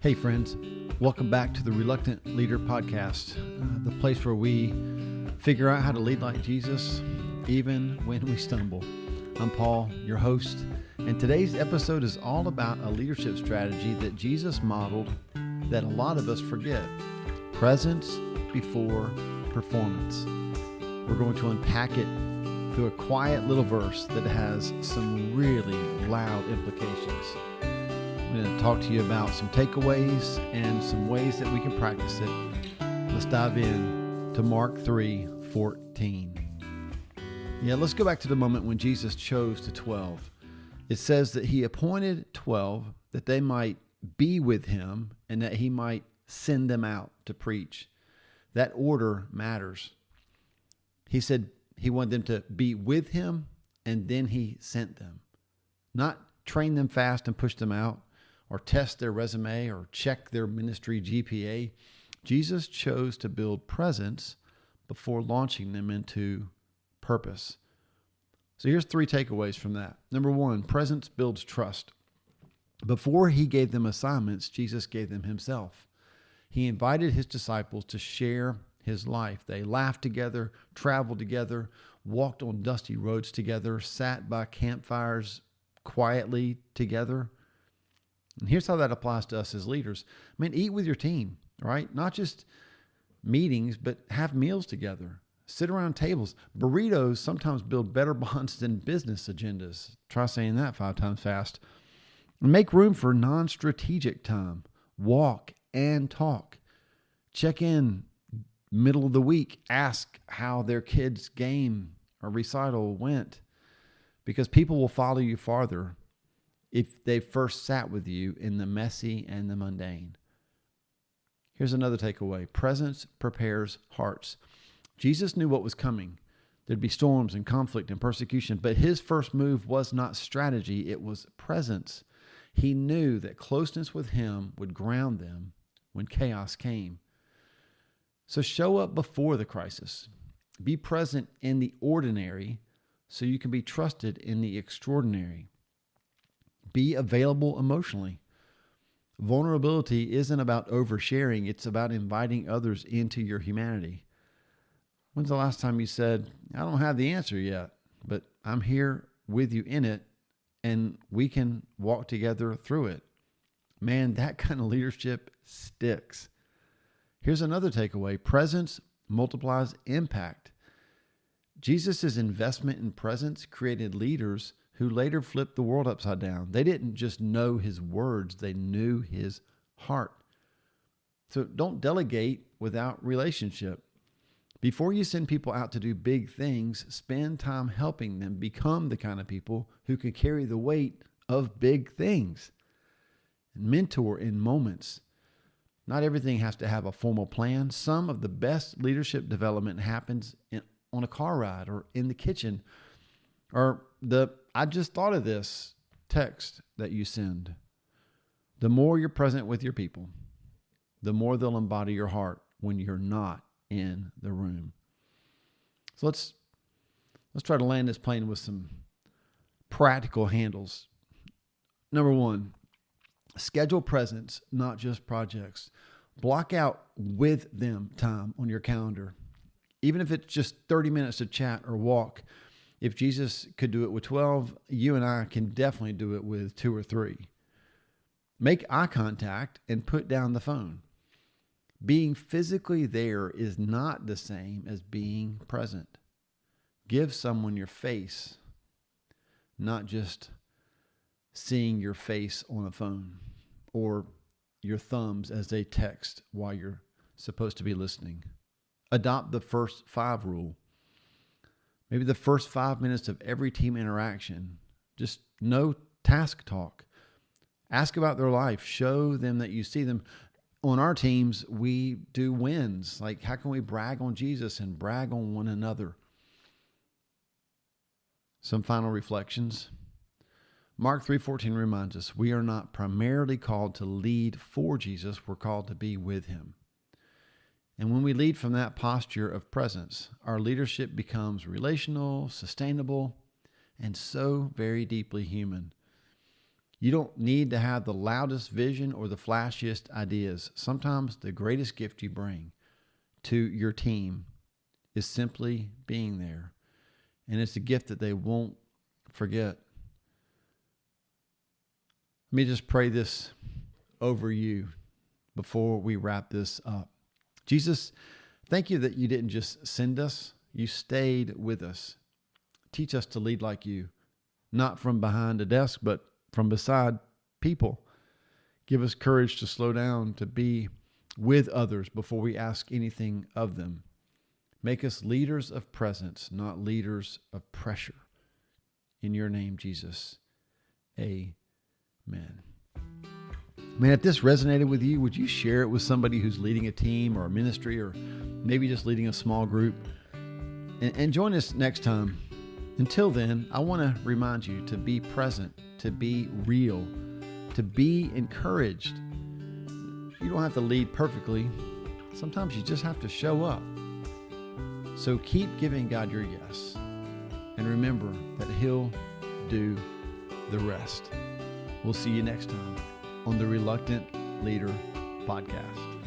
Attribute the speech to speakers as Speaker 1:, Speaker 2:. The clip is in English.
Speaker 1: Hey friends, welcome back to the Reluctant Leader Podcast, the place where we figure out how to lead like Jesus, even when we stumble. I'm Paul, your host, and today's episode is all about a leadership strategy that Jesus modeled that a lot of us forget. Presence before performance. We're going to unpack it through a quiet little verse that has some really loud implications. I'm going to talk to you about some takeaways and some ways that we can practice it. Let's dive in to Mark 3:14. Let's go back to the moment when Jesus chose the 12. It says that he appointed 12 that they might be with him and that he might send them out to preach. That order matters. He said he wanted them to be with him and then he sent them. Not train them fast and push them out, or test their resume, or check their ministry GPA. Jesus chose to build presence before launching them into purpose. So here's 3 takeaways from that. Number 1, presence builds trust. Before he gave them assignments, Jesus gave them himself. He invited his disciples to share his life. They laughed together, traveled together, walked on dusty roads together, sat by campfires quietly together. And here's how that applies to us as leaders. Eat with your team, right? Not just meetings, but have meals together. Sit around tables. Burritos sometimes build better bonds than business agendas. Try saying that 5 times fast. Make room for non-strategic time. Walk and talk. Check in middle of the week. Ask how their kid's game or recital went, because people will follow you farther if they first sat with you in the messy and the mundane. Here's another takeaway. Presence prepares hearts. Jesus knew what was coming. There'd be storms and conflict and persecution, but his first move was not strategy, it was presence. He knew that closeness with him would ground them when chaos came. So show up before the crisis. Be present in the ordinary so you can be trusted in the extraordinary. Be available emotionally. Vulnerability isn't about oversharing. It's about inviting others into your humanity. When's the last time you said, I don't have the answer yet, but I'm here with you in it, and we can walk together through it? Man, that kind of leadership sticks. Here's another takeaway. Presence multiplies impact. Jesus' investment in presence created leaders who later flipped the world upside down. They didn't just know his words, they knew his heart. So don't delegate without relationship. Before you send people out to do big things, spend time helping them become the kind of people who can carry the weight of big things. Mentor in moments. Not everything has to have a formal plan. Some of the best leadership development happens on a car ride or in the kitchen, or I just thought of this text that you send. The more you're present with your people, the more they'll embody your heart when you're not in the room. So let's try to land this plane with some practical handles. Number 1, schedule presence, not just projects. Block out with them time on your calendar. Even if it's just 30 minutes to chat or walk. If Jesus could do it with 12, you and I can definitely do it with 2 or 3. Make eye contact and put down the phone. Being physically there is not the same as being present. Give someone your face, not just seeing your face on a phone or your thumbs as they text while you're supposed to be listening. Adopt the first 5 rule. Maybe the first 5 minutes of every team interaction, just no task talk. Ask about their life. Show them that you see them. On our teams, we do wins. Like, how can we brag on Jesus and brag on one another? Some final reflections. Mark 3:14 reminds us we are not primarily called to lead for Jesus. We're called to be with him. And when we lead from that posture of presence, our leadership becomes relational, sustainable, and so very deeply human. You don't need to have the loudest vision or the flashiest ideas. Sometimes the greatest gift you bring to your team is simply being there. And it's a gift that they won't forget. Let me just pray this over you before we wrap this up. Jesus, thank you that you didn't just send us, you stayed with us. Teach us to lead like you, not from behind a desk, but from beside people. Give us courage to slow down, to be with others before we ask anything of them. Make us leaders of presence, not leaders of pressure. In your name, Jesus. Amen. Man, if this resonated with you, would you share it with somebody who's leading a team or a ministry or maybe just leading a small group? And join us next time. Until then, I want to remind you to be present, to be real, to be encouraged. You don't have to lead perfectly. Sometimes you just have to show up. So keep giving God your yes. And remember that He'll do the rest. We'll see you next time on the Reluctant Leader Podcast.